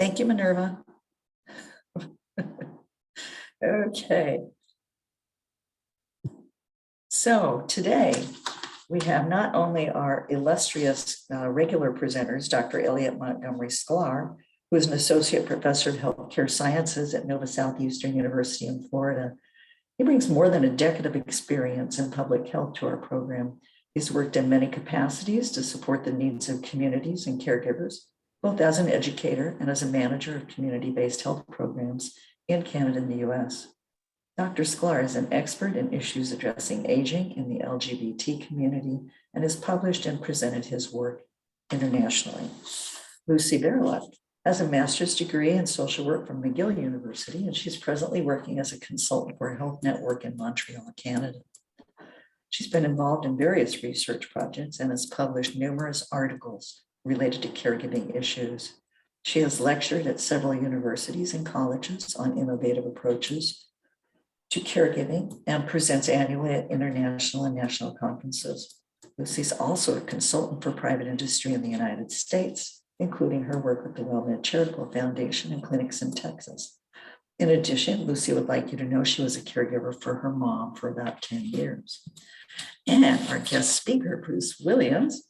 Thank you, Minerva. Okay. So today we have not only our illustrious regular presenters, Dr. Elliot Montgomery Sklar, who is an associate professor of healthcare sciences at Nova Southeastern University in Florida. He brings more than a decade of experience in public health to our program. He's worked in many capacities to support the needs of communities and caregivers, both as an educator and as a manager of community-based health programs in Canada and the US. Dr. Sklar is an expert in issues addressing aging in the LGBT community and has published and presented his work internationally. Lucy Barylak has a master's degree in social work from McGill University, and she's presently working as a consultant for a health network in Montreal, Canada. She's been involved in various research projects and has published numerous articles related to caregiving issues. She has lectured at several universities and colleges on innovative approaches to caregiving and presents annually at international and national conferences. Lucy's also a consultant for private industry in the United States, including her work with the WellMed Charitable Foundation and clinics in Texas. In addition, Lucy would like you to know she was a caregiver for her mom for about 10 years. And our guest speaker, Bruce Williams,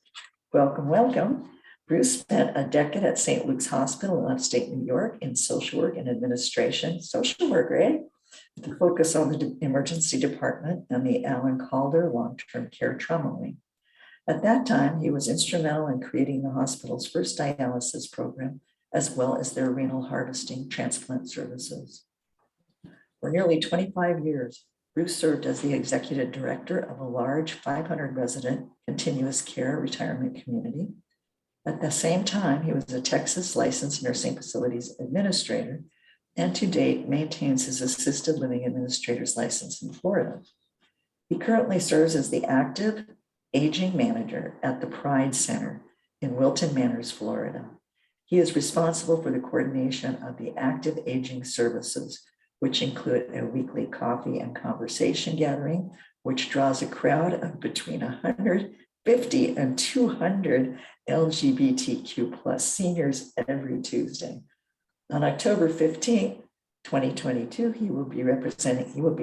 welcome, welcome. Bruce spent a decade at St. Luke's Hospital in upstate New York in social work and administration, social work, right? With a focus on the emergency department and the Alan Calder long-term care trauma wing. At that time, he was instrumental in creating the hospital's first dialysis program, as well as their renal harvesting transplant services. For nearly 25 years, Bruce served as the executive director of a large 500 resident continuous care retirement community. At the same time, he was a Texas licensed nursing facilities administrator, and to date maintains his assisted living administrator's license in Florida. He currently serves as the active aging manager at the Pride Center in Wilton Manors, Florida. He is responsible for the coordination of the active aging services, which include a weekly coffee and conversation gathering, which draws a crowd of between 150 and 200 LGBTQ plus seniors every Tuesday. On October 15th, 2022, he will be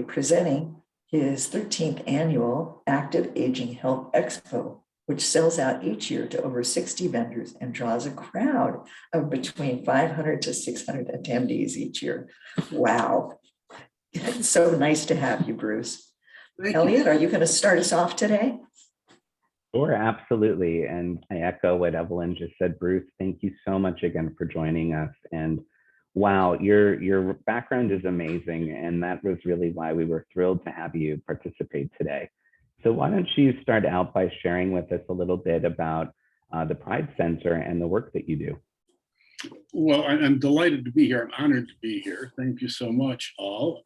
presenting his 13th annual Active Aging Health Expo, which sells out each year to over 60 vendors and draws a crowd of between 500 to 600 attendees each year. Wow. It's so nice to have you, Bruce. Elliot, are you going to start us off today? Sure, absolutely. And I echo what Evelyn just said. Bruce, thank you so much again for joining us. And wow, your background is amazing. And that was really why we were thrilled to have you participate today. So why don't you start out by sharing with us a little bit about the Pride Center and the work that you do? Well, I'm delighted to be here. I'm honored to be here. Thank you so much, all.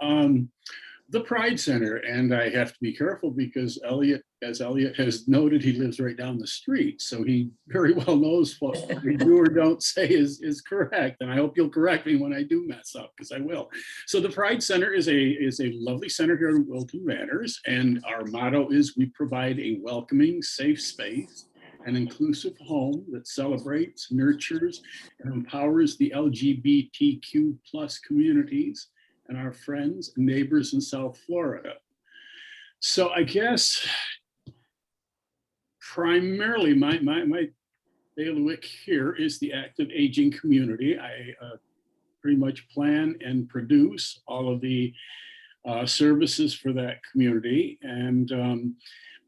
The Pride Center, and I have to be careful because Elliot has noted, he lives right down the street, so he very well knows what we do or don't say is correct. And I hope you'll correct me when I do mess up, because I will. So the Pride Center is a lovely center here in Wilton Manors, and our motto is we provide a welcoming, safe space, an inclusive home that celebrates, nurtures, and empowers the LGBTQ plus communities and our friends and neighbors in South Florida. So I guess primarily my bailiwick here is the active aging community. I pretty much plan and produce all of the services for that community. And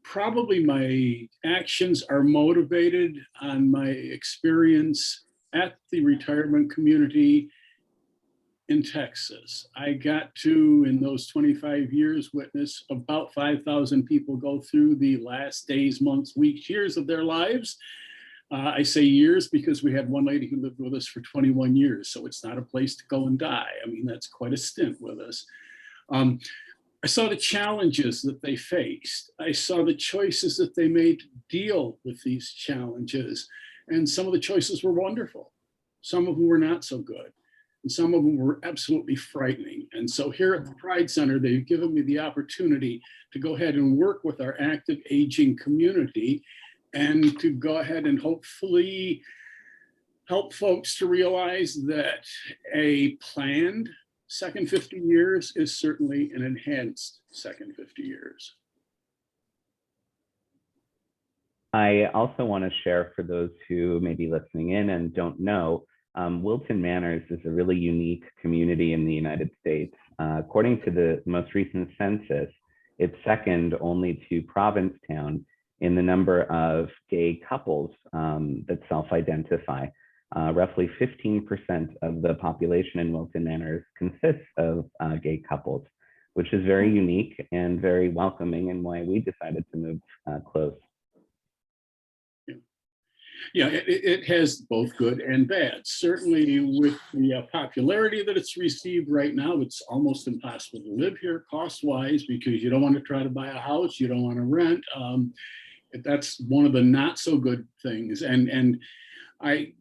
probably my actions are motivated on my experience at the retirement community in Texas. I got to, in those 25 years, witness about 5,000 people go through the last days, months, weeks, years of their lives. I say years because we had one lady who lived with us for 21 years, so it's not a place to go and die. I mean, that's quite a stint with us. I saw the challenges that they faced. I saw the choices that they made to deal with these challenges. And some of the choices were wonderful. Some of them were not so good. And some of them were absolutely frightening. And so here at the Pride Center, they've given me the opportunity to go ahead and work with our active aging community and to go ahead and hopefully help folks to realize that a planned second 50 years is certainly an enhanced second 50 years. I also want to share for those who may be listening in and don't know, Wilton Manors is a really unique community in the United States. According to the most recent census, it's second only to Provincetown in the number of gay couples that self-identify. Roughly 15% of the population in Wilton Manors consists of gay couples, which is very unique and very welcoming, and why we decided to move close. Yeah, it has both good and bad. Certainly with the popularity that it's received right now, it's almost impossible to live here cost-wise, because you don't want to try to buy a house, you don't want to rent. That's one of the not so good things. And I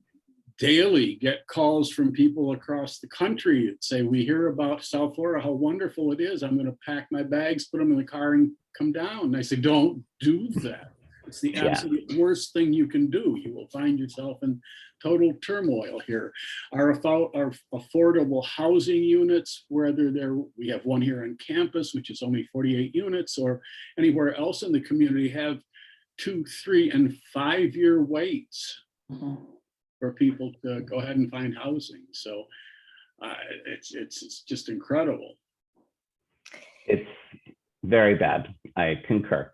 daily get calls from people across the country that say, we hear about South Florida, how wonderful it is. I'm going to pack my bags, put them in the car and come down. And I say, don't do that. It's the absolute worst thing you can do. You will find yourself in total turmoil here. Our affordable housing units, whether we have one here on campus, which is only 48 units, or anywhere else in the community, have 2, 3, and 5 year waits for people to go ahead and find housing. So it's just incredible. It's very bad. I concur.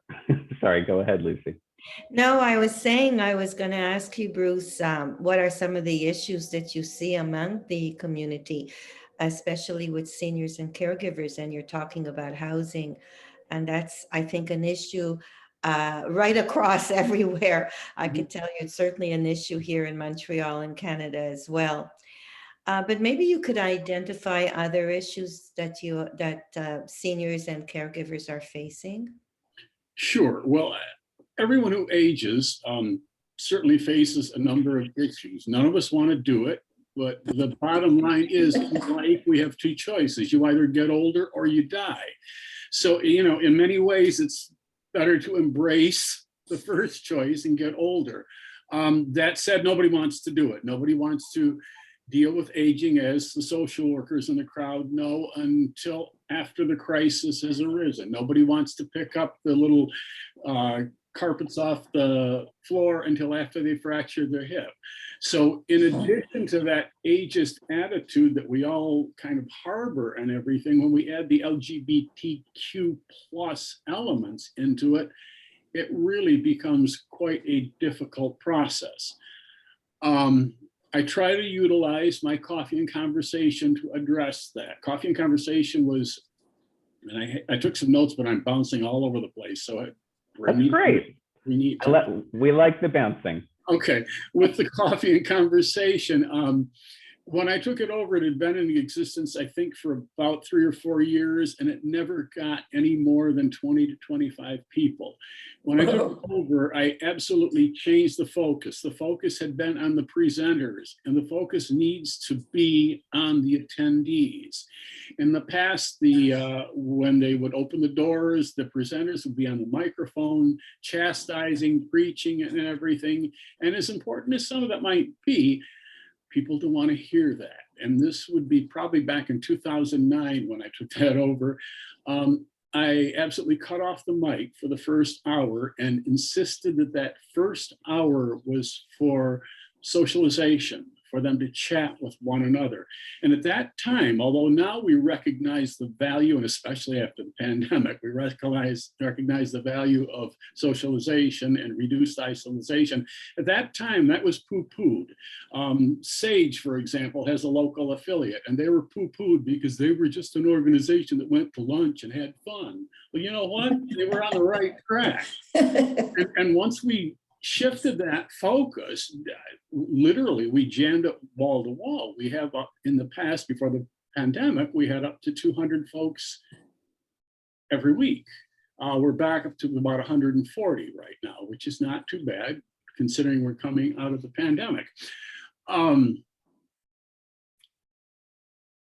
Sorry, go ahead, Lucy. No, I was saying, I was going to ask you, Bruce, what are some of the issues that you see among the community, especially with seniors and caregivers? And you're talking about housing, and that's, I think, an issue right across everywhere. I can tell you it's certainly an issue here in Montreal and Canada as well. But maybe you could identify other issues that seniors and caregivers are facing. Sure. Well, everyone who ages certainly faces a number of issues. None of us want to do it, but the bottom line is, in life, we have two choices. You either get older or you die. So, in many ways, it's better to embrace the first choice and get older. That said, nobody wants to do it. Nobody wants to deal with aging, as the social workers in the crowd know, until after the crisis has arisen. Nobody wants to pick up the little carpets off the floor until after they fractured their hip. So in addition to that ageist attitude that we all kind of harbor and everything, when we add the LGBTQ plus elements into it, it really becomes quite a difficult process. I try to utilize my Coffee and Conversation to address that. Coffee and Conversation was, and I took some notes, but I'm bouncing all over the place. So that's great. We like the bouncing. Okay, with the Coffee and Conversation, when I took it over, it had been in existence, I think, for about 3 or 4 years, and it never got any more than 20 to 25 people. When I took it over, I absolutely changed the focus. The focus had been on the presenters, and the focus needs to be on the attendees. In the past, when they would open the doors, the presenters would be on the microphone, chastising, preaching, and everything. And as important as some of that might be, people don't want to hear that. And this would be probably back in 2009 when I took that over. I absolutely cut off the mic for the first hour and insisted that that first hour was for socialization, for them to chat with one another. And at that time, although now we recognize the value, and especially after the pandemic, we recognize the value of socialization and reduced isolation. At that time, that was poo-pooed. SAGE, for example, has a local affiliate, and they were poo-pooed because they were just an organization that went to lunch and had fun. Well, you know what? They were on the right track. And once we shifted that focus, literally we jammed it wall to wall. We have in the past, before the pandemic, we had up to 200 folks every week. We're back up to about 140 right now, which is not too bad considering we're coming out of the pandemic.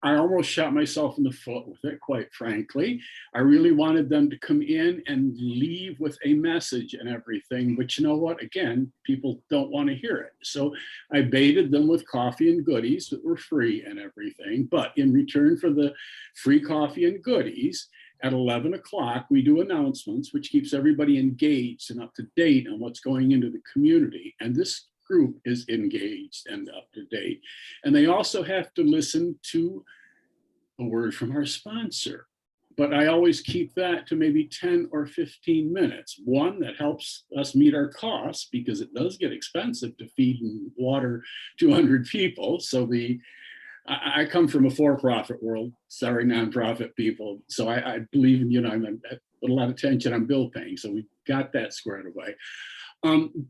I almost shot myself in the foot with it, quite frankly. I really wanted them to come in and leave with a message and everything. But you know what? Again, people don't want to hear it. So I baited them with coffee and goodies that were free and everything. But in return for the free coffee and goodies, at 11 o'clock, we do announcements, which keeps everybody engaged and up to date on what's going into the community. And this group is engaged and up to date. And they also have to listen to a word from our sponsor. But I always keep that to maybe 10 or 15 minutes. One, that helps us meet our costs because it does get expensive to feed and water 200 people. So I come from a for-profit world, sorry, nonprofit people. So I believe in, I put a lot of attention on bill paying. So we got that squared away.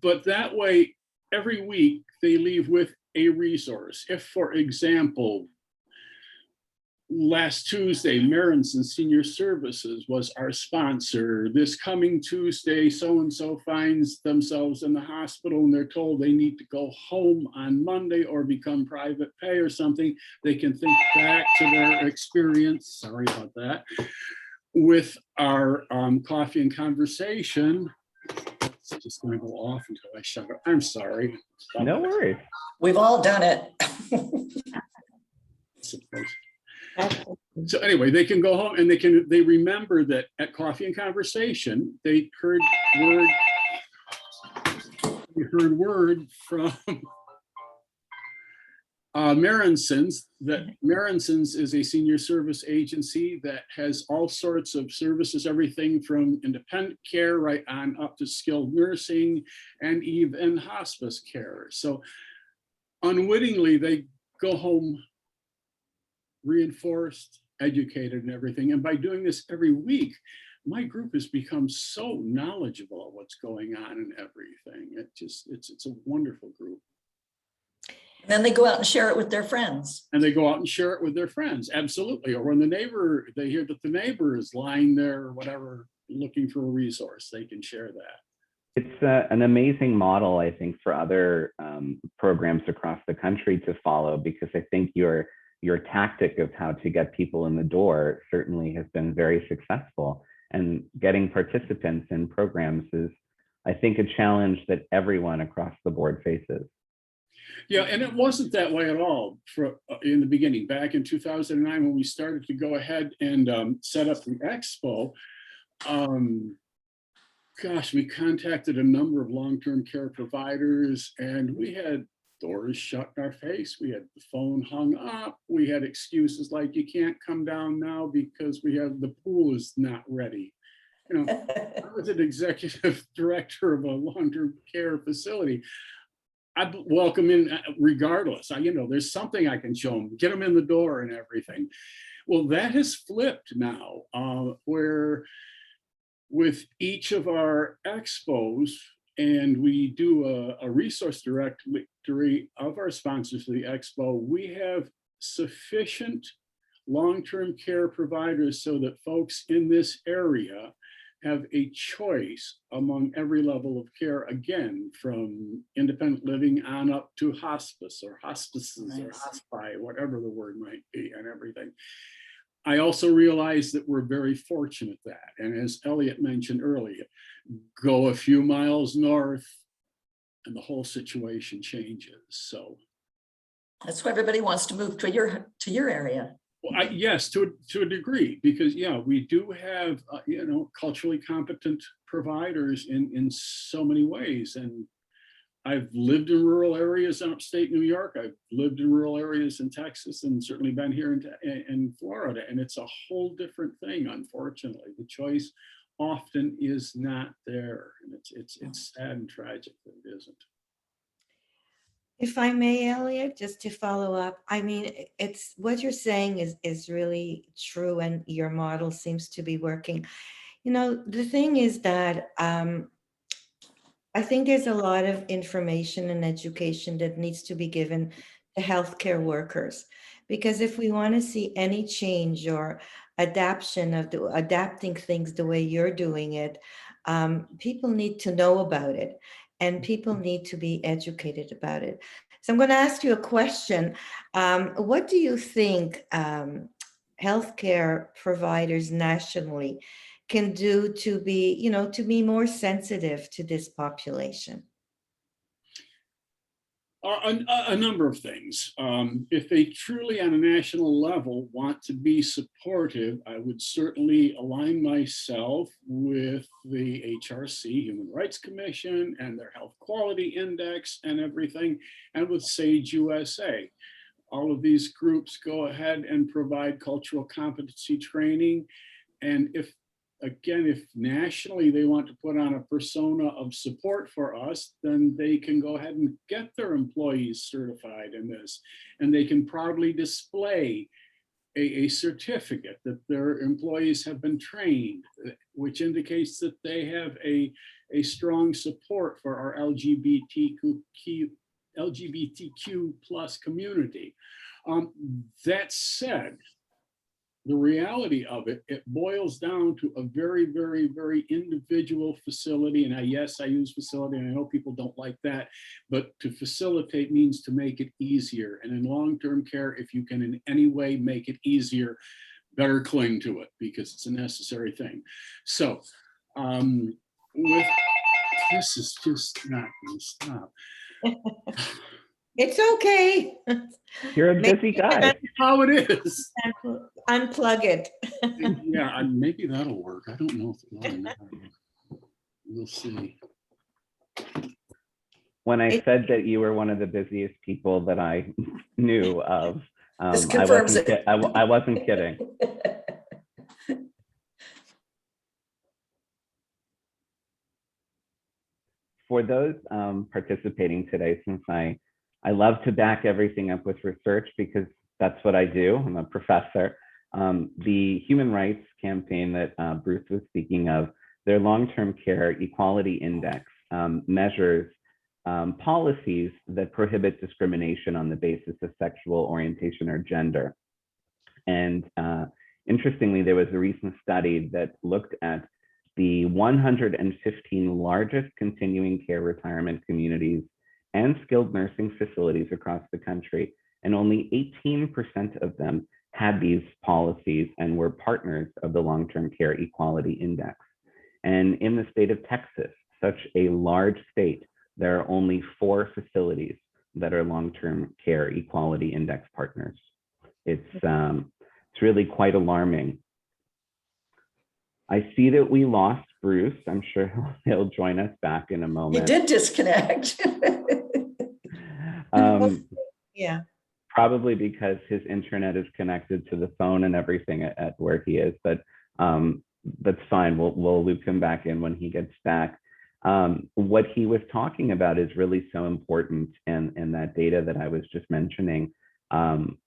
But that way, every week they leave with a resource. If, for example, last Tuesday, Marinson Senior Services was our sponsor. This coming Tuesday, so-and-so finds themselves in the hospital and they're told they need to go home on Monday or become private pay or something. They can think back to their experience, sorry about that, with our coffee and conversation. It's just going to go off until I shut it. I'm sorry. No worries. We've all done it. So anyway, they can go home and they remember that at Coffee and Conversation, they heard word from Marinson's, that Marinson's is a senior service agency that has all sorts of services, everything from independent care right on up to skilled nursing and even hospice care. So unwittingly, they go home reinforced, educated and everything. And by doing this every week, my group has become so knowledgeable of what's going on and everything. It's a wonderful group. And then they go out and share it with their friends. And they go out and share it with their friends, absolutely. Or when they hear that the neighbor is lying there or whatever, looking for a resource, they can share that. It's an amazing model, I think, for other programs across the country to follow, because I think your tactic of how to get people in the door certainly has been very successful. And getting participants in programs is, I think, a challenge that everyone across the board faces. Yeah, and it wasn't that way at all in the beginning. Back in 2009, when we started to go ahead and set up the expo, gosh, we contacted a number of long-term care providers and we had doors shut in our face. We had the phone hung up. We had excuses like, you can't come down now because the pool is not ready. I was an executive director of a long-term care facility. I'd welcome in regardless. There's something I can show them, get them in the door and everything. Well, that has flipped now, where with each of our expos, and we do a resource directory of our sponsors for the expo, we have sufficient long-term care providers so that folks in this area have a choice among every level of care, again, from independent living on up to hospice or hospices or hospi, whatever the word might be, and everything. I also realize that we're very fortunate that, and as Elliot mentioned earlier, go a few miles north and the whole situation changes. So that's why everybody wants to move to your area. Well, yes, to a degree, because we do have culturally competent providers in so many ways. And I've lived in rural areas in upstate New York. I've lived in rural areas in Texas, and certainly been here in Florida. And it's a whole different thing. Unfortunately, the choice often is not there, and it's sad and tragic that it isn't. If I may, Elliot, just to follow up, I mean, it's what you're saying is really true, and your model seems to be working. The thing is that I think there's a lot of information and education that needs to be given to healthcare workers, because if we want to see any change or adapting things the way you're doing it, people need to know about it, and people need to be educated about it. So I'm going to ask you a question. What do you think healthcare providers nationally can do to be more sensitive to this population? A number of things. If they truly on a national level want to be supportive, I would certainly align myself with the HRC, Human Rights Commission, and their Health Quality Index and everything, and with SAGE USA. All of these groups go ahead and provide cultural competency training. And if nationally they want to put on a persona of support for us, then they can go ahead and get their employees certified in this. And they can proudly display a certificate that their employees have been trained, which indicates that they have a strong support for our LGBTQ plus community. That said, the reality of it, it boils down to a very, very, very individual facility. And yes, I use facility, and I know people don't like that, but to facilitate means to make it easier. And in long-term care, if you can in any way make it easier, better cling to it, because it's a necessary thing. So this is just not going to stop. It's okay. You're a busy guy. How it is. Unplug it. Yeah, maybe that'll work. I don't know if it will. We'll see. When I said that you were one of the busiest people that I knew of, This confirms I wasn't kidding. For those participating today, since I love to back everything up with research because that's what I do. I'm a professor. The Human Rights Campaign that Bruce was speaking of, their long-term care equality index measures policies that prohibit discrimination on the basis of sexual orientation or gender. And interestingly, there was a recent study that looked at the 115 largest continuing care retirement communities and skilled nursing facilities across the country. And only 18% of them had these policies and were partners of the Long-Term Care Equality Index. And in the state of Texas, such a large state, there are only 4 facilities that are Long-Term Care Equality Index partners. It's really quite alarming. I see that we lost Bruce. I'm sure he'll join us back in a moment. He did disconnect. Yeah. Probably because his internet is connected to the phone and everything at where he is, but that's fine. We'll loop him back in when he gets back. What he was talking about is really so important, and that data that I was just mentioning. One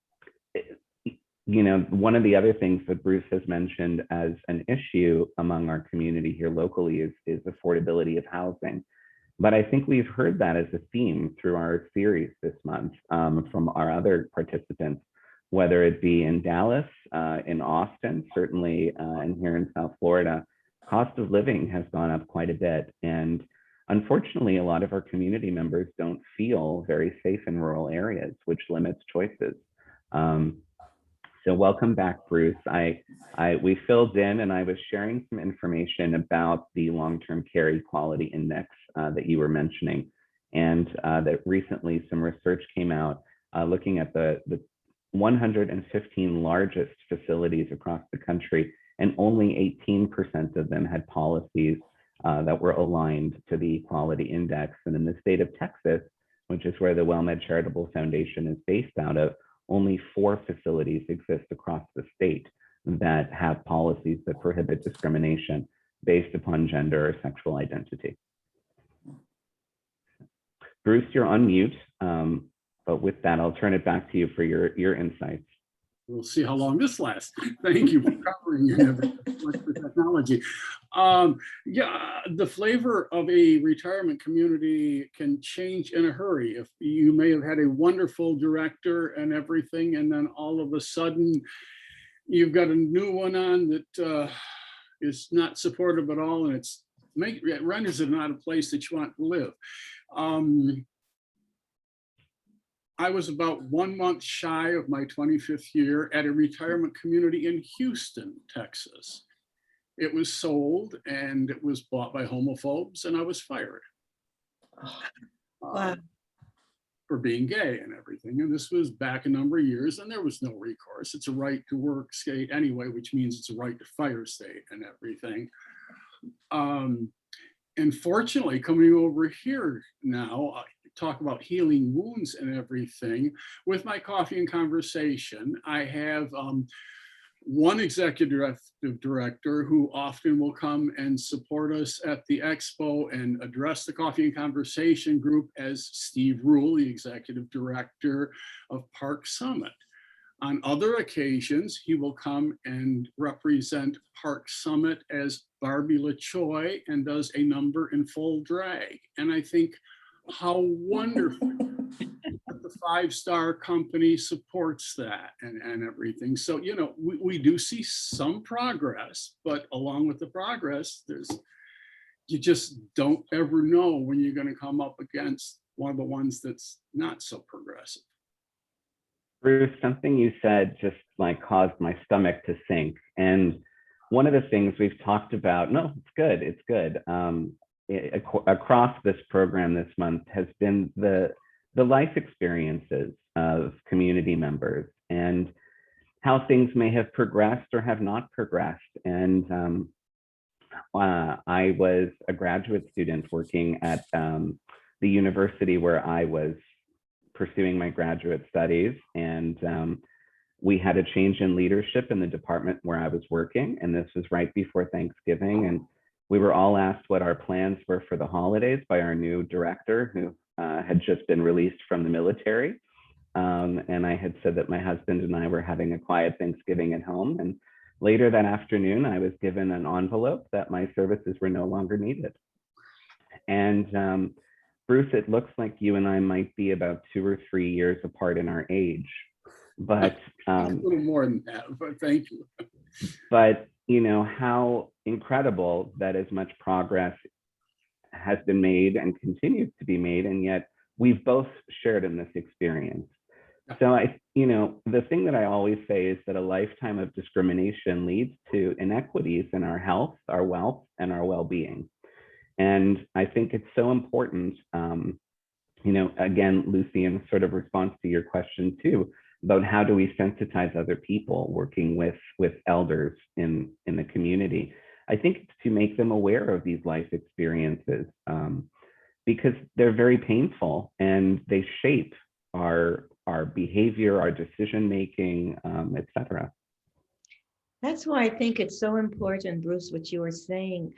of the other things that Bruce has mentioned as an issue among our community here locally is affordability of housing. But I think we've heard that as a theme through our series this month from our other participants, whether it be in Dallas, in Austin, certainly, and here in South Florida. Cost of living has gone up quite a bit. And unfortunately, a lot of our community members don't feel very safe in rural areas, which limits choices. So welcome back, Bruce. We filled in, and I was sharing some information about the Long-Term Care Equality Index that you were mentioning, and that recently some research came out looking at the 115 largest facilities across the country, and only 18% of them had policies that were aligned to the Equality Index. And in the state of Texas, which is where the WellMed Charitable Foundation is based out of, only 4 facilities exist across the state that have policies that prohibit discrimination based upon gender or sexual identity. Bruce, you're on mute, but with that, I'll turn it back to you for your insights. We'll see how long this lasts. Thank you for covering and everything for technology. Yeah, the flavor of a retirement community can change in a hurry. If you may have had a wonderful director and everything, and then all of a sudden you've got a new one on that is not supportive at all, and it renders it not a place that you want to live. I was about 1 month shy of my 25th year at a retirement community in Houston, Texas. It was sold and it was bought by homophobes, and I was fired Wow. for being gay and everything. And this was back a number of years, and there was no recourse. It's a right to work state anyway, which means it's a right to fire state and everything. And fortunately, coming over here now, talk about healing wounds and everything. With my coffee and conversation, I have one executive director who often will come and support us at the expo and address the coffee and conversation group as Steve Rule, the executive director of Park Summit. On other occasions, he will come and represent Park Summit as Barylak and does a number in full drag. And I think how wonderful that the five-star company supports that and everything. So, you know, we do see some progress, but along with the progress, you just don't ever know when you're going to come up against one of the ones that's not so progressive. Bruce, something you said just like caused my stomach to sink. And one of the things we've talked about, no, it's good. Across this program this month has been the life experiences of community members and how things may have progressed or have not progressed. And I was a graduate student working at the university where I was pursuing my graduate studies, and we had a change in leadership in the department where I was working, and this was right before Thanksgiving, and we were all asked what our plans were for the holidays by our new director who had just been released from the military. And I had said that my husband and I were having a quiet Thanksgiving at home, and later that afternoon I was given an envelope that my services were no longer needed. And Bruce, it looks like you and I might be about 2 or 3 years apart in our age, but a little more than that, but thank you. But you know how incredible that as much progress has been made and continues to be made, and yet we've both shared in this experience. So the thing that I always say is that a lifetime of discrimination leads to inequities in our health, our wealth, and our well-being. And I think it's so important, again, Lucy, in sort of response to your question too, about how do we sensitize other people working with elders in the community. I think it's to make them aware of these life experiences because they're very painful and they shape our behavior, our decision-making, et cetera. That's why I think it's so important, Bruce, what you were saying.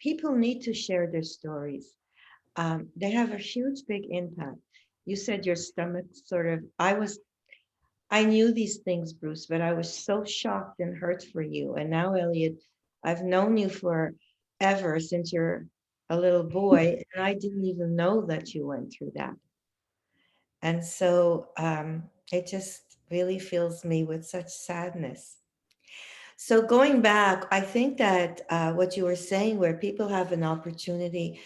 People need to share their stories. They have a huge, big impact. You said your stomach sort of, I knew these things, Bruce, but I was so shocked and hurt for you. And now, Elliot, I've known you forever since you're a little boy, and I didn't even know that you went through that. And so it just really fills me with such sadness. So going back, I think that what you were saying, where people have an opportunity,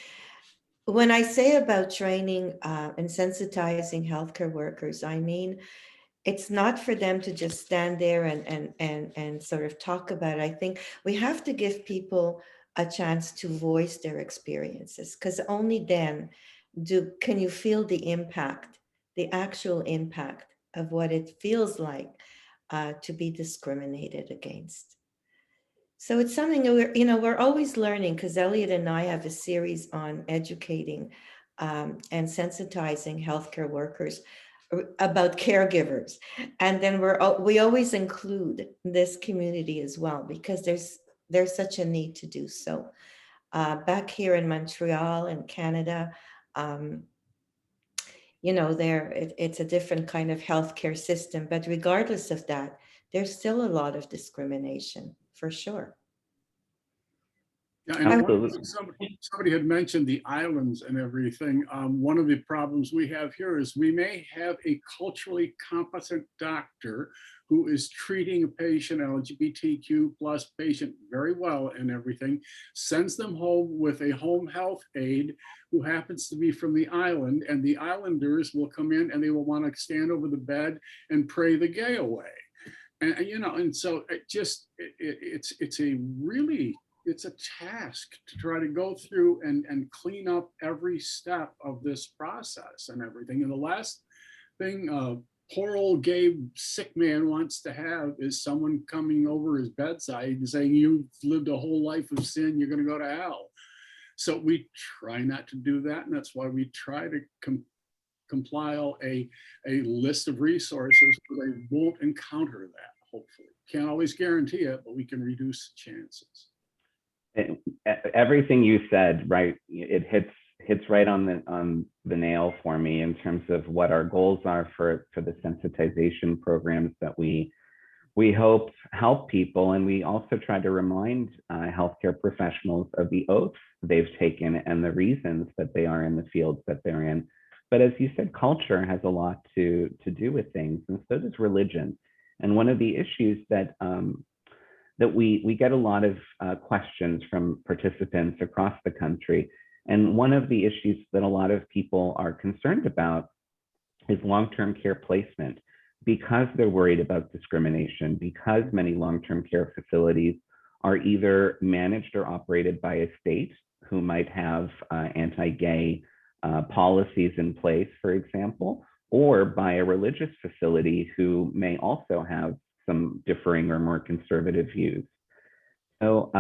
when I say about training and sensitizing healthcare workers, I mean, it's not for them to just stand there and sort of talk about it. I think we have to give people a chance to voice their experiences, because only then can you feel the impact, the actual impact of what it feels like to be discriminated against. So it's something that we're always learning, because Elliot and I have a series on educating and sensitizing healthcare workers about caregivers. And then we always include this community as well, because there's such a need to do so. Back here in Montreal and Canada, it's a different kind of healthcare system, but regardless of that, there's still a lot of discrimination, for sure. Yeah, and Absolutely. somebody had mentioned the islands and everything. One of the problems we have here is we may have a culturally competent doctor who is treating a patient, LGBTQ plus patient, very well and everything, sends them home with a home health aide who happens to be from the island, and the islanders will come in and they will want to stand over the bed and pray the gay away. And and so it's a task to try to go through and clean up every step of this process and everything. And the last thing poor old gay sick man wants to have is someone coming over his bedside and saying, you've lived a whole life of sin, you're going to go to hell. So we try not to do that. And that's why we try to compile a list of resources where they won't encounter that, hopefully. Can't always guarantee it, but we can reduce chances. Everything you said, right, it hits right on the nail for me in terms of what our goals are for the sensitization programs that we hope help people. And we also try to remind healthcare professionals of the oaths they've taken and the reasons that they are in the fields that they're in. But as you said, culture has a lot to do with things, and so does religion. And one of the issues that we get a lot of questions from participants across the country. And one of the issues that a lot of people are concerned about is long-term care placement, because they're worried about discrimination, because many long-term care facilities are either managed or operated by a state who might have anti-gay policies in place, for example, or by a religious facility who may also have some differing or more conservative views. So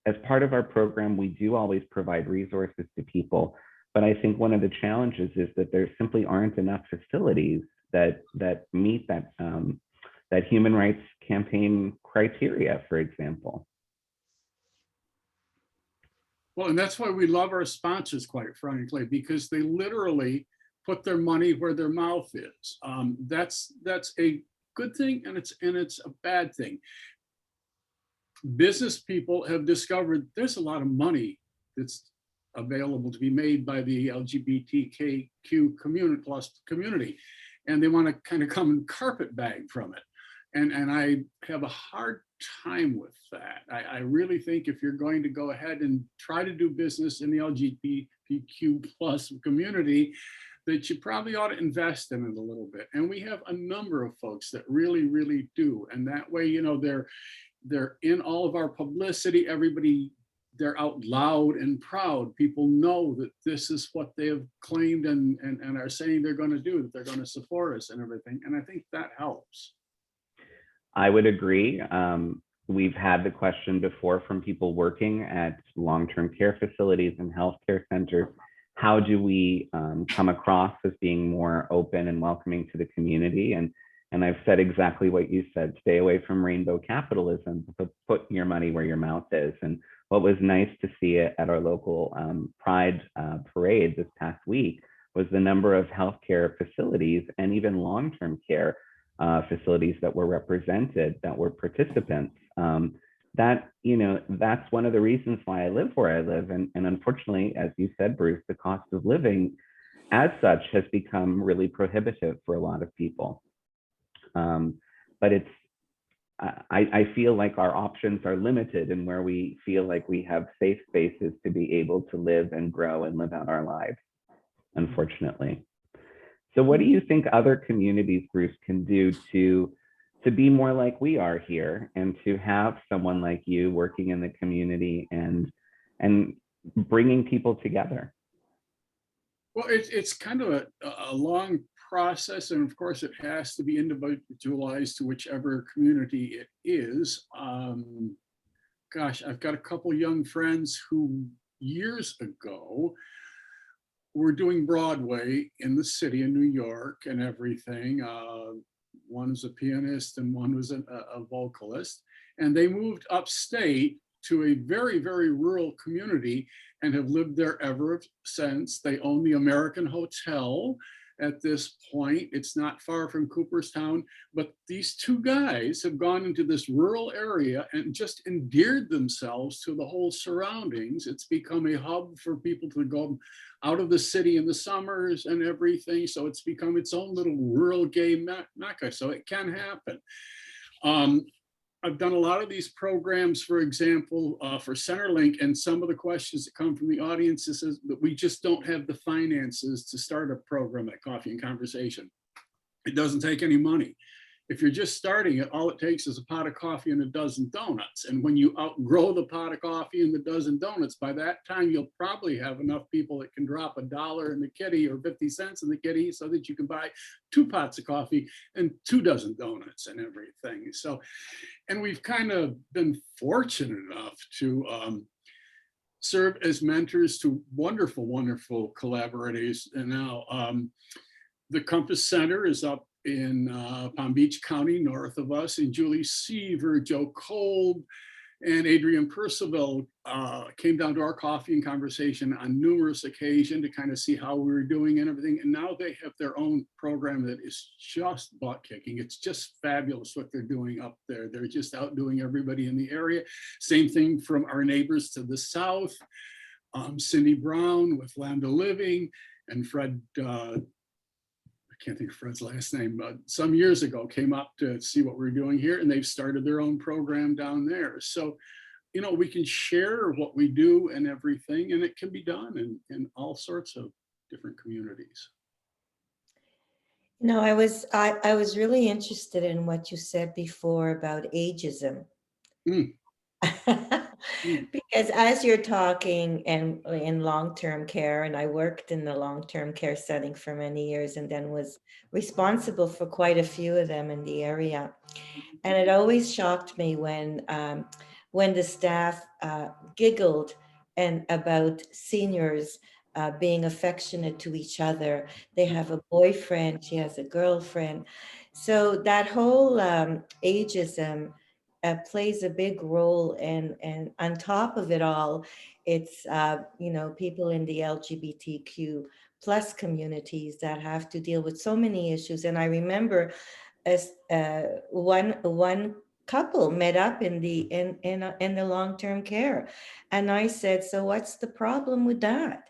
as part of our program, we do always provide resources to people, but I think one of the challenges is that there simply aren't enough facilities that meet that human rights campaign criteria, for example. Well, and that's why we love our sponsors, quite frankly, because they literally put their money where their mouth is. That's a good thing, and it's a bad thing. Business people have discovered there's a lot of money that's available to be made by the LGBTQ community, and they want to kind of come and carpetbag from it. And I have a hard time with that. I really think if you're going to go ahead and try to do business in the LGBTQ plus community, that you probably ought to invest in it a little bit. And we have a number of folks that really, really do. And that way, they're in all of our publicity. Everybody, they're out loud and proud. People know that this is what they have claimed and are saying they're going to do, that they're going to support us and everything. And I think that helps. I would agree. We've had the question before from people working at long-term care facilities and healthcare centers. How do we come across as being more open and welcoming to the community? And I've said exactly what you said: stay away from rainbow capitalism, but put your money where your mouth is. And what was nice to see at our local Pride parade this past week was the number of healthcare facilities and even long-term care facilities that were represented, that were participants. That's one of the reasons why I live where I live. And unfortunately, as you said, Bruce, the cost of living as such has become really prohibitive for a lot of people. But I feel like our options are limited in where we feel like we have safe spaces to be able to live and grow and live out our lives, unfortunately. So what do you think other communities, Bruce, can do to be more like we are here, and to have someone like you working in the community and bringing people together? Well, it's kind of a long process, and of course it has to be individualized to whichever community it is. Gosh, I've got a couple young friends who years ago were doing Broadway in the city of New York and everything. One was a pianist and one was a vocalist, and they moved upstate to a very, very rural community and have lived there ever since. They own the American Hotel at this point. It's not far from Cooperstown, but these two guys have gone into this rural area and just endeared themselves to the whole surroundings. It's become a hub for people to go out of the city in the summers and everything. So it's become its own little rural gay mecca. So it can happen. I've done a lot of these programs, for example, for Centerlink, and some of the questions that come from the audience is that we just don't have the finances to start a program like Coffee and Conversation. It doesn't take any money. If you're just starting it, all it takes is a pot of coffee and a dozen donuts. And when you outgrow the pot of coffee and the dozen donuts, by that time, you'll probably have enough people that can drop $1 in the kitty or 50 cents in the kitty so that you can buy 2 pots of coffee and 2 dozen donuts and everything. So, and we've kind of been fortunate enough to serve as mentors to wonderful, wonderful collaborators. And now the Compass Center is up in Palm Beach County, north of us, and Julie Seaver, Joe Kolb, and Adrian Percival came down to our Coffee and Conversation on numerous occasions to kind of see how we were doing and everything. And now they have their own program that is just butt kicking. It's just fabulous what they're doing up there. They're just outdoing everybody in the area. Same thing from our neighbors to the south. Cindy Brown with Lambda Living, and Fred, I can't think of Fred's last name, but some years ago came up to see what we're doing here, and they've started their own program down there. So, you know, we can share what we do and everything, and it can be done in all sorts of different communities. No, I was really interested in what you said before about ageism. Mm. Because as you're talking and in long-term care, and I worked in the long-term care setting for many years and then was responsible for quite a few of them in the area. And it always shocked me when the staff giggled and about seniors being affectionate to each other. They have a boyfriend, she has a girlfriend. So that whole ageism plays a big role, and on top of it all, it's you know, people in the LGBTQ plus communities that have to deal with so many issues. And I remember as one couple met up in the long-term care, and I said, so what's the problem with that?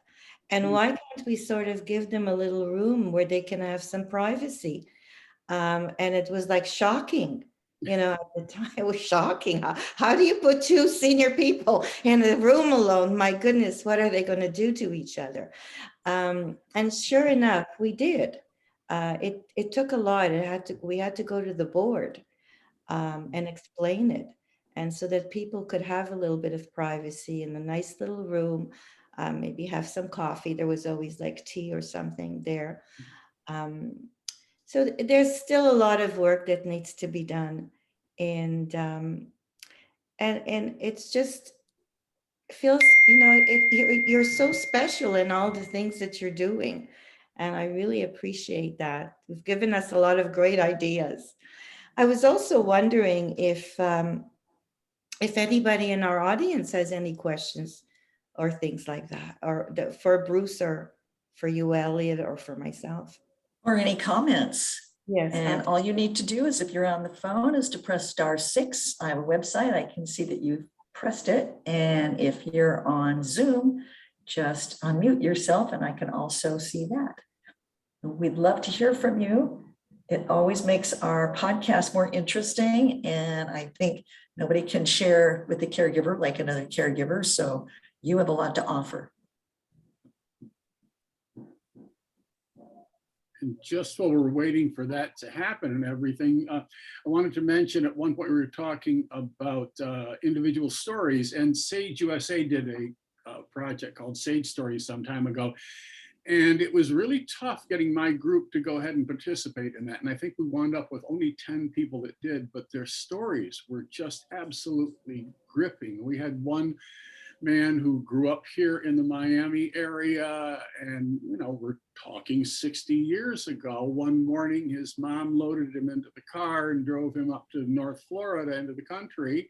And why can't we sort of give them a little room where they can have some privacy? And it was like shocking. You know, at the time it was shocking. How do you put 2 senior people in a room alone? My goodness, what are they going to do to each other? And sure enough, we did. It took a lot. We had to go to the board and explain it, and so that people could have a little bit of privacy in a nice little room, maybe have some coffee. There was always like tea or something there. So there's still a lot of work that needs to be done, and it's just feels, you know, you're so special in all the things that you're doing, and I really appreciate that. You've given us a lot of great ideas. I was also wondering if anybody in our audience has any questions or things like that, or for Bruce or for you, Elliot, or for myself. Or any comments. Yes. And all you need to do is, if you're on the phone, is to press *6. I have a website. I can see that you've pressed it. And if you're on Zoom, just unmute yourself and I can also see that. We'd love to hear from you. It always makes our podcast more interesting. And I think nobody can share with the caregiver like another caregiver. So you have a lot to offer. And just while we're waiting for that to happen and everything, I wanted to mention at one point we were talking about individual stories, and Sage USA did a project called Sage Stories some time ago. And it was really tough getting my group to go ahead and participate in that. And I think we wound up with only 10 people that did, but their stories were just absolutely gripping. We had one man who grew up here in the Miami area, and you know, we're talking 60 years ago. One morning his mom loaded him into the car and drove him up to North Florida, into the country,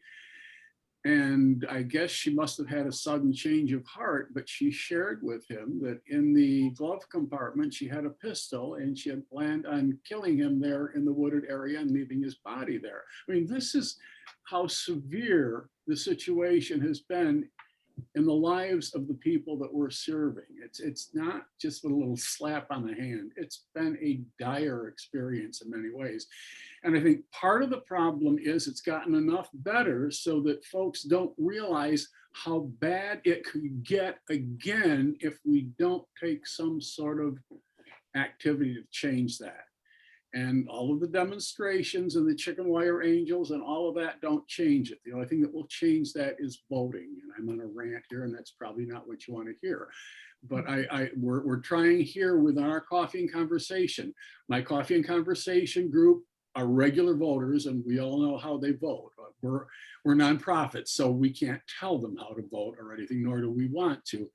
And I guess she must have had a sudden change of heart, but she shared with him that in the glove compartment, she had a pistol and she had planned on killing him there in the wooded area and leaving his body there. I mean, this is how severe the situation has been in the lives of the people that we're serving. It's not just a little slap on the hand. It's been a dire experience in many ways. And I think part of the problem is it's gotten enough better so that folks don't realize how bad it could get again if we don't take some sort of activity to change that. And all of the demonstrations and the chicken wire angels and all of that don't change it. The only thing that will change that is voting. And I'm on a rant here, and that's probably not what you want to hear. But we're trying here within our coffee and conversation. My coffee and conversation group are regular voters, and we all know how they vote. We're nonprofits, so we can't tell them how to vote or anything, nor do we want to.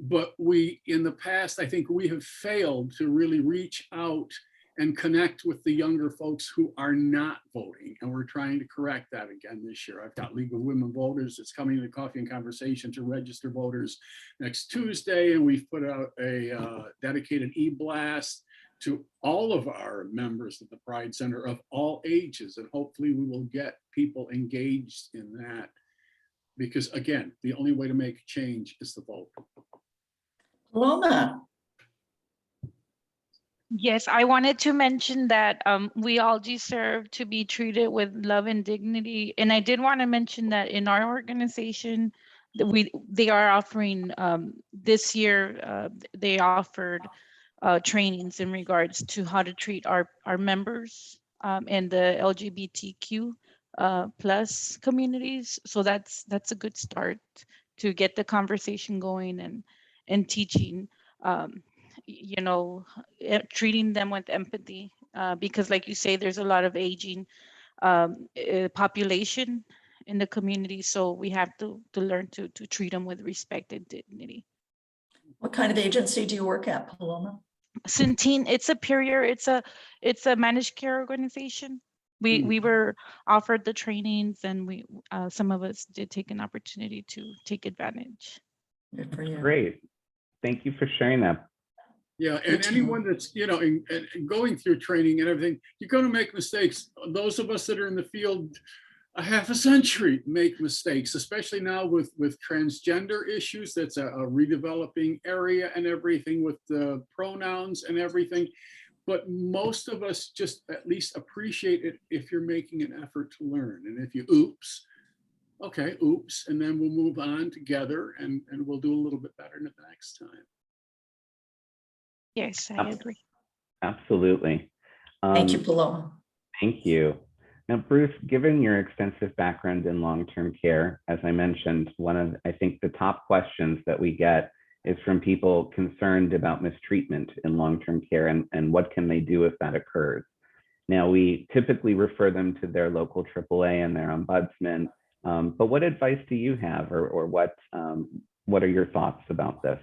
But we, in the past, I think we have failed to really reach out and connect with the younger folks who are not voting. And we're trying to correct that again this year. I've got League of Women Voters that's coming to Coffee and Conversation to register voters next Tuesday. And we've put out a dedicated e-blast to all of our members of the Pride Center of all ages. And hopefully we will get people engaged in that. Because again, the only way to make change is to vote. Paloma. Yes, I wanted to mention that we all deserve to be treated with love and dignity. And I did want to mention that in our organization, they are offering this year, they offered trainings in regards to how to treat our members and the LGBTQ plus communities. So that's a good start to get the conversation going and teaching. You know, treating them with empathy, because like you say, there's a lot of aging population in the community. So we have to learn to treat them with respect and dignity. What kind of agency do you work at, Paloma? Centene, it's superior. It's a managed care organization. We were offered the trainings, and we some of us did take an opportunity to take advantage. Good for you. Great. Thank you for sharing that. Yeah, and anyone that's, you know, in going through training and everything, you're going to make mistakes. Those of us that are in the field a half a century make mistakes, especially now with transgender issues. That's a redeveloping area and everything with the pronouns and everything. But most of us just at least appreciate it if you're making an effort to learn. And if you oops, okay, oops, and then we'll move on together and we'll do a little bit better the next time. Yes, I agree. Absolutely. Thank you, Paloma. Thank you. Now, Bruce, given your extensive background in long-term care, as I mentioned, one of, I think, the top questions that we get is from people concerned about mistreatment in long-term care and what can they do if that occurs. Now, we typically refer them to their local AAA and their ombudsman, but what advice do you have, or what are your thoughts about this?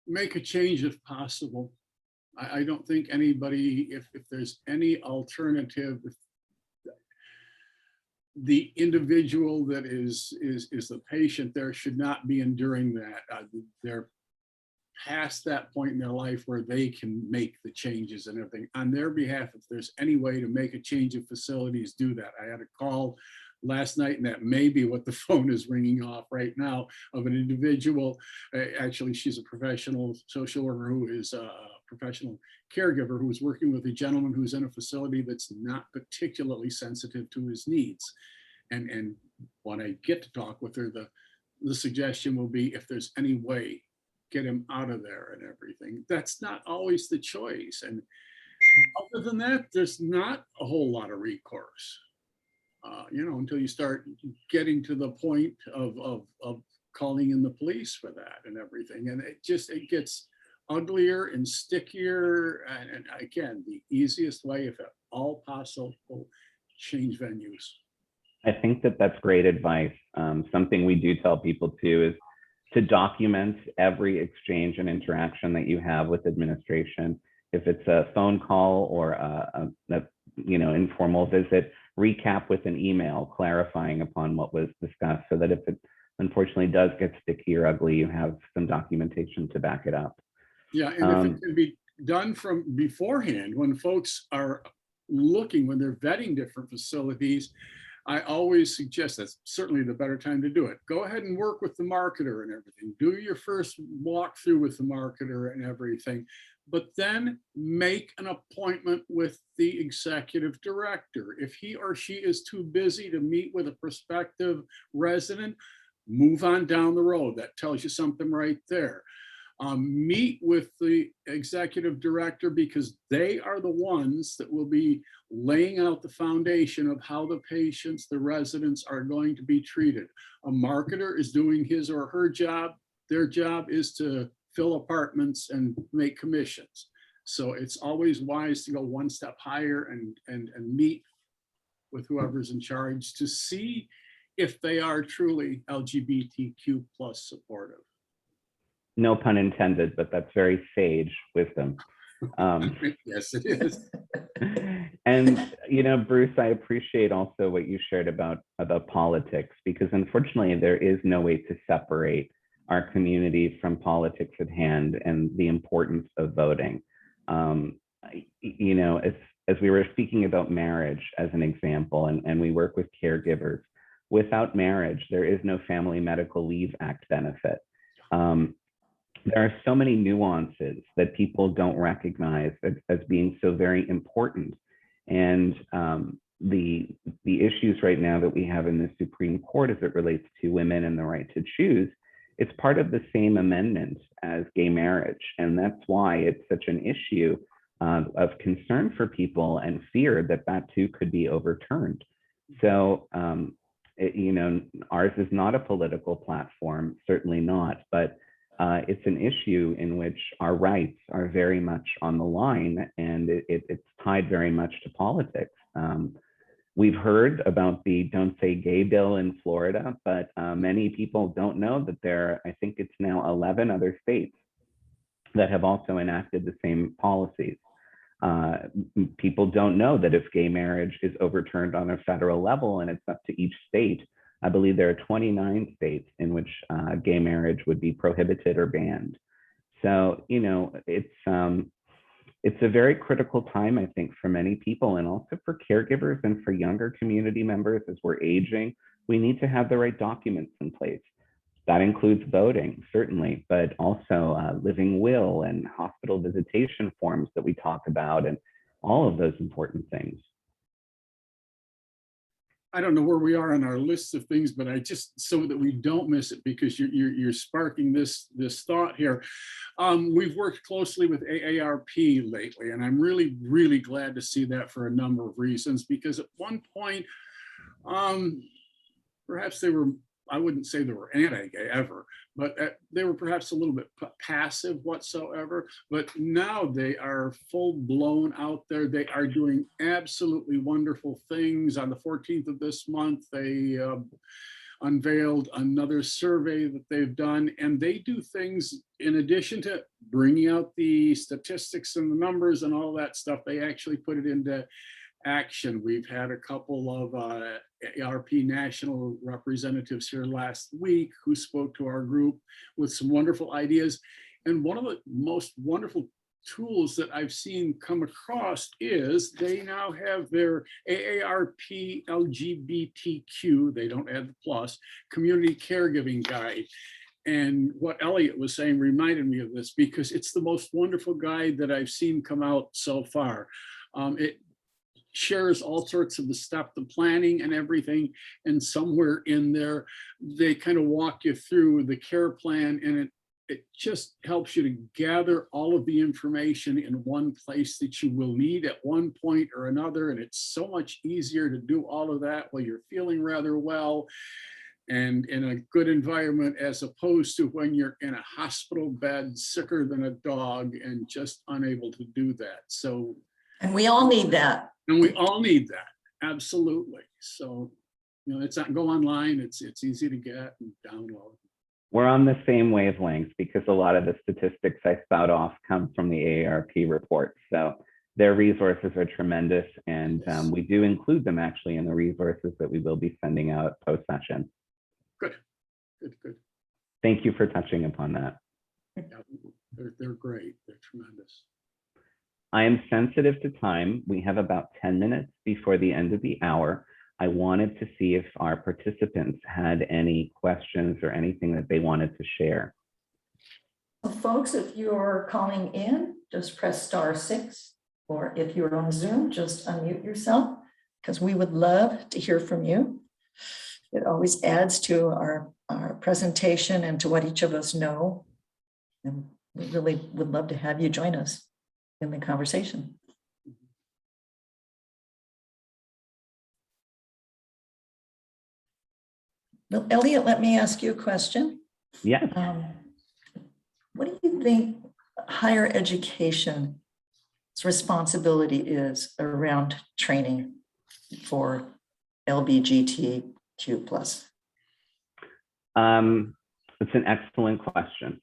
Make a change if possible. I don't think anybody, if there's any alternative, if the individual that is the patient there should not be enduring that. They're past that point in their life where they can make the changes and everything on their behalf. If there's any way to make a change of facilities, do that. I had a call last night, and that may be what the phone is ringing off right now, of an individual. Actually, she's a professional social worker who is a professional caregiver who is working with a gentleman who's in a facility that's not particularly sensitive to his needs. And when I get to talk with her, the suggestion will be, if there's any way, get him out of there and everything. That's not always the choice. And other than that, there's not a whole lot of recourse. You know, until you start getting to the point of calling in the police for that and everything. And it gets uglier and stickier. And again, the easiest way, if at all possible, change venues. I think that's great advice. Something we do tell people too is to document every exchange and interaction that you have with administration. If it's a phone call or a informal visit, recap with an email clarifying upon what was discussed, so that if it unfortunately does get sticky or ugly, you have some documentation to back it up. Yeah, and if it can be done from beforehand, when folks are looking, when they're vetting different facilities, I always suggest that's certainly the better time to do it. Go ahead and work with the marketer and everything. Do your first walkthrough with the marketer and everything, but then make an appointment with the executive director. If he or she is too busy to meet with a prospective resident, move on down the road. That tells you something right there. Meet with the executive director, because they are the ones that will be laying out the foundation of how the patients, the residents, are going to be treated. A marketer is doing his or her job. Their job is to fill apartments and make commissions. So it's always wise to go one step higher and meet with whoever's in charge to see if they are truly LGBTQ plus supportive. No pun intended, but that's very sage wisdom. Yes, it is. And Bruce, I appreciate also what you shared about politics, because unfortunately there is no way to separate our community from politics at hand and the importance of voting. As we were speaking about marriage as an example, and we work with caregivers, without marriage, there is no Family Medical Leave Act benefit. There are so many nuances that people don't recognize as being so very important. And the issues right now that we have in the Supreme Court as it relates to women and the right to choose, it's part of the same amendment as gay marriage. And that's why it's such an issue of concern for people and fear that that too could be overturned. So, ours is not a political platform, certainly not, but it's an issue in which our rights are very much on the line, and it's tied very much to politics. We've heard about the Don't Say Gay bill in Florida, but many people don't know that I think it's now 11 other states that have also enacted the same policies. People don't know that if gay marriage is overturned on a federal level and it's up to each state, I believe there are 29 states in which gay marriage would be prohibited or banned. So, it's a very critical time, I think, for many people, and also for caregivers and for younger community members. As we're aging, we need to have the right documents in place. That includes voting, certainly, but also living will and hospital visitation forms that we talk about, and all of those important things. I don't know where we are on our list of things, but I just, so that we don't miss it, because you're sparking this thought here. We've worked closely with AARP lately, and I'm really, really glad to see that for a number of reasons, because at one point, perhaps they were, I wouldn't say they were anti-gay ever, but they were perhaps a little bit passive whatsoever. But now they are full blown out there. They are doing absolutely wonderful things. On the 14th of this month, they unveiled another survey that they've done, and they do things in addition to bringing out the statistics and the numbers and all that stuff. They actually put it into action. We've had a couple of ARP national representatives here last week who spoke to our group with some wonderful ideas. And one of the most wonderful tools that I've seen come across is they now have their AARP LGBTQ, they don't add the plus, community caregiving guide. And what Elliot was saying reminded me of this, because it's the most wonderful guide that I've seen come out so far. It shares all sorts of the planning and everything, and somewhere in there they kind of walk you through the care plan, and it just helps you to gather all of the information in one place that you will need at one point or another. And it's so much easier to do all of that while you're feeling rather well and in a good environment, as opposed to when you're in a hospital bed, sicker than a dog, and just unable to do that. So, And we all need that. And we all need that, absolutely. So, it's not, go online, it's easy to get and download. We're on the same wavelength, because a lot of the statistics I spout off come from the AARP report. So their resources are tremendous, and we do include them actually in the resources that we will be sending out post-session. Good, good, good. Thank you for touching upon that. Yeah, they're great. They're tremendous. I am sensitive to time. We have about 10 minutes before the end of the hour. I wanted to see if our participants had any questions or anything that they wanted to share. So folks, if you're calling in, just press *6, or if you're on Zoom, just unmute yourself, because we would love to hear from you. It always adds to our presentation and to what each of us know. And we really would love to have you join us in the conversation. Well, Elliot, let me ask you a question. Yes. What do you think higher education's responsibility is around training for LGBTQ plus? It's an excellent question.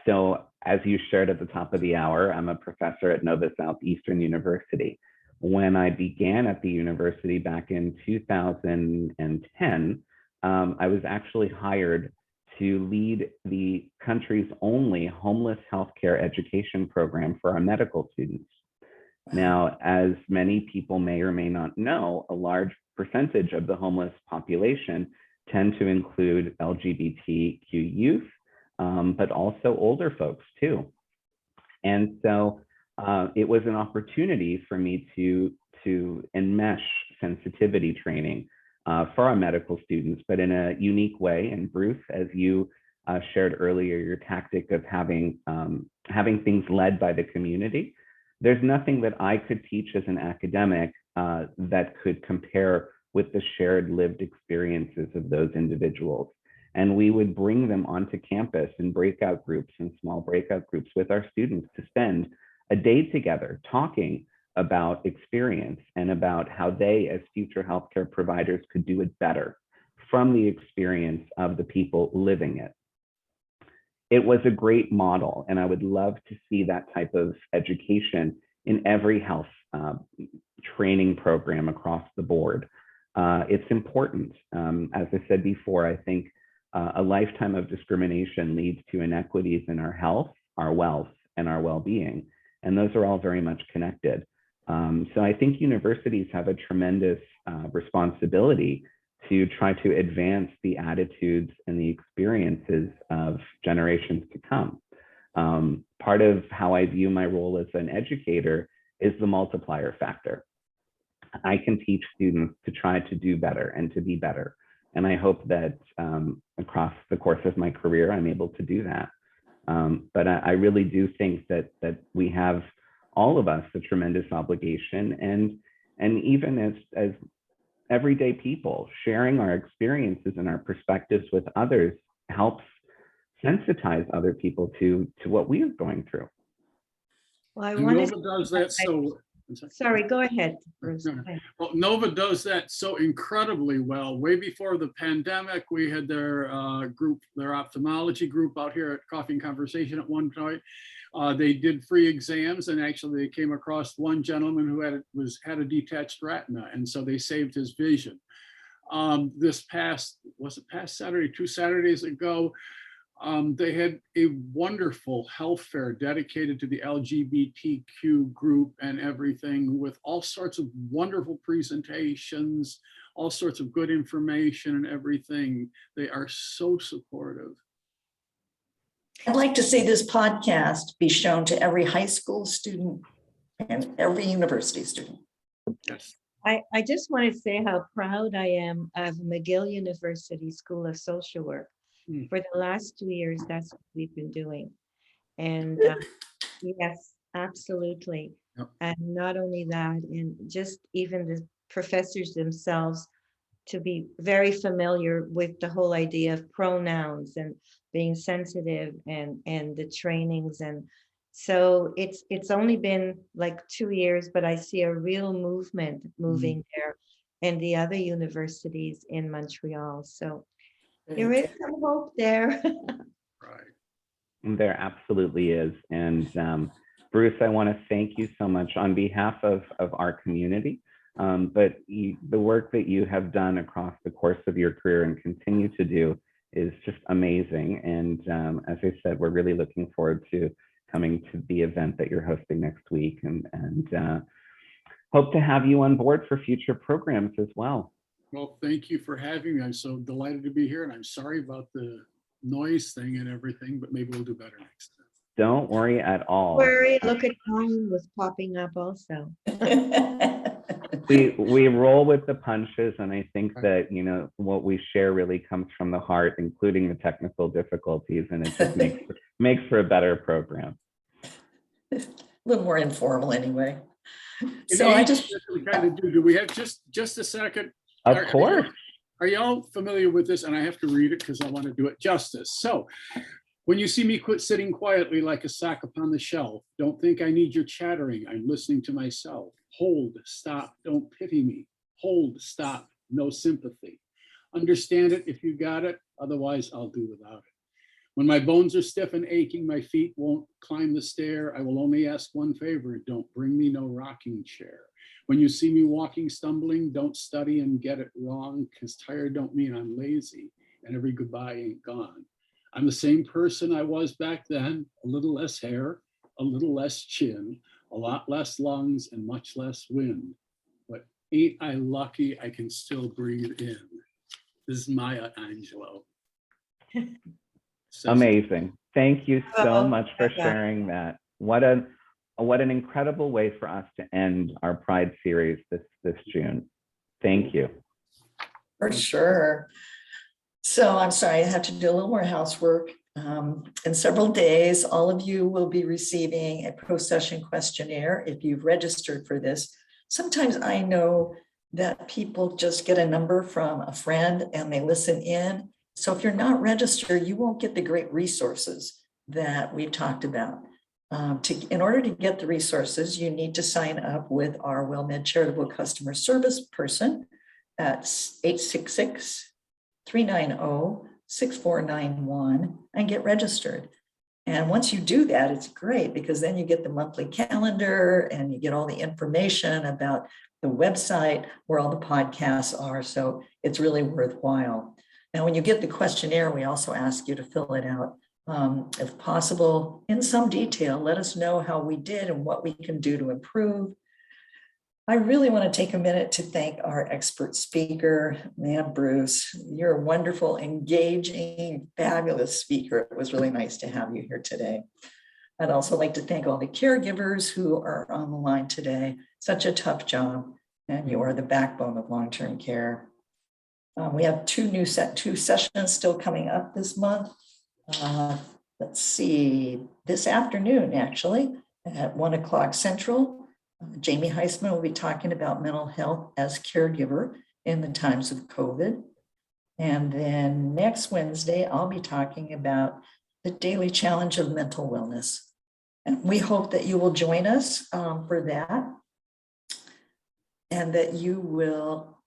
So as you shared at the top of the hour, I'm a professor at Nova Southeastern University. When I began at the university back in 2010, I was actually hired to lead the country's only homeless healthcare education program for our medical students. Now, as many people may or may not know, a large percentage of the homeless population tend to include LGBTQ youth, but also older folks too. And so it was an opportunity for me to enmesh sensitivity training for our medical students, but in a unique way. And Bruce, as you shared earlier, your tactic of having things led by the community, there's nothing that I could teach as an academic that could compare with the shared lived experiences of those individuals. And we would bring them onto campus in breakout groups and small breakout groups with our students to spend a day together talking about experience and about how they as future healthcare providers could do it better from the experience of the people living it. It was a great model, and I would love to see that type of education in every health training program across the board. It's important. As I said before, I think a lifetime of discrimination leads to inequities in our health, our wealth, and our well-being. And those are all very much connected. So I think universities have a tremendous responsibility to try to advance the attitudes and the experiences of generations to come. Part of how I view my role as an educator is the multiplier factor. I can teach students to try to do better and to be better. And I hope that across the course of my career, I'm able to do that. But I really do think that we have, all of us, a tremendous obligation, and even as everyday people, sharing our experiences and our perspectives with others helps sensitize other people to what we are going through. Well, I And wanted Nova does that so. Sorry, go ahead, Bruce. No. Well, Nova does that so incredibly well. Way before the pandemic, we had their group, their ophthalmology group out here at Coffee and Conversation at one point. They did free exams, and actually they came across one gentleman who had a detached retina, and so they saved his vision. Was it past Saturday, 2 Saturdays ago, they had a wonderful health fair dedicated to the LGBTQ group and everything, with all sorts of wonderful presentations, all sorts of good information and everything. They are so supportive. I'd like to see this podcast be shown to every high school student and every university student. Yes. I just want to say how proud I am of McGill University School of Social Work. For the last 2 years, that's what we've been doing. And yes, absolutely. Yep. And not only that, and just even the professors themselves to be very familiar with the whole idea of pronouns and being sensitive and the trainings. And so it's only been like 2 years, but I see a real movement moving there and the other universities in Montreal. So there is some hope there. Right. There absolutely is. And Bruce, I want to thank you so much on behalf of our community. But the work that you have done across the course of your career and continue to do is just amazing. And as I said, we're really looking forward to coming to the event that you're hosting next week, and hope to have you on board for future programs as well. Well, thank you for having me. I'm so delighted to be here, and I'm sorry about the noise thing and everything, but maybe we'll do better next time. Don't worry at all. Worry, look at mine was popping up also. We roll with the punches, and I think that, you know, what we share really comes from the heart, including the technical difficulties, and it just makes for a better program. A little more informal anyway. So And I Amy, just, that's what we kind of do we have just a second? Of course. Are y'all familiar with this? And I have to read it because I want to do it justice. So, when you see me quit sitting quietly like a sack upon the shelf, don't think I need your chattering. I'm listening to myself. Hold, stop, don't pity me. Hold, stop, no sympathy. Understand it if you got it, otherwise I'll do without it. When my bones are stiff and aching, my feet won't climb the stair, I will only ask one favor, don't bring me no rocking chair. When you see me walking, stumbling, don't study and get it wrong, because tired don't mean I'm lazy, and every goodbye ain't gone. I'm the same person I was back then, a little less hair, a little less chin, a lot less lungs, and much less wind. But ain't I lucky I can still breathe in. This is Maya Angelou. Amazing. Thank you so Oh, much for yeah. sharing that. What an incredible way for us to end our Pride series this June. Thank you. for sure. So I'm sorry, I have to do a little more housework. In several days, all of you will be receiving a post-session questionnaire if you've registered for this. Sometimes I know that people just get a number from a friend and they listen in. So if you're not registered, you won't get the great resources that we've talked about. In order to get the resources, you need to sign up with our WellMed Charitable Customer Service person at 866-390-6491 and get registered. And once you do that, it's great because then you get the monthly calendar and you get all the information about the website where all the podcasts are. So it's really worthwhile. Now, when you get the questionnaire, we also ask you to fill it out. If possible, in some detail, let us know how we did and what we can do to improve. I really want to take a minute to thank our expert speaker, man, Bruce. You're a wonderful, engaging, fabulous speaker. It was really nice to have you here today. I'd also like to thank all the caregivers who are on the line today. Such a tough job, and you are the backbone of long-term care. We have two sessions still coming up this month. Let's see, this afternoon, actually, at 1 o'clock Central. Jamie Heisman will be talking about mental health as caregiver in the times of COVID. And then next Wednesday, I'll be talking about the daily challenge of mental wellness. And we hope that you will join us for that, and that you will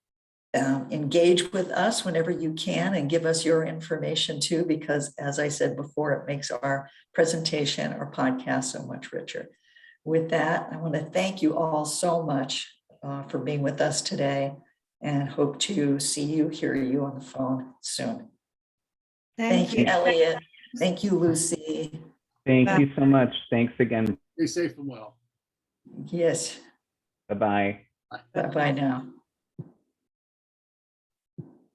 engage with us whenever you can and give us your information too, because as I said before, it makes our presentation, our podcast so much richer. With that, I want to thank you all so much for being with us today, and hope to see you, hear you on the phone soon. Thank you, Elliot. Thank you, Lucy. Thank you so much. Thanks again. Stay safe and well. Yes. Bye-bye. Bye-bye now.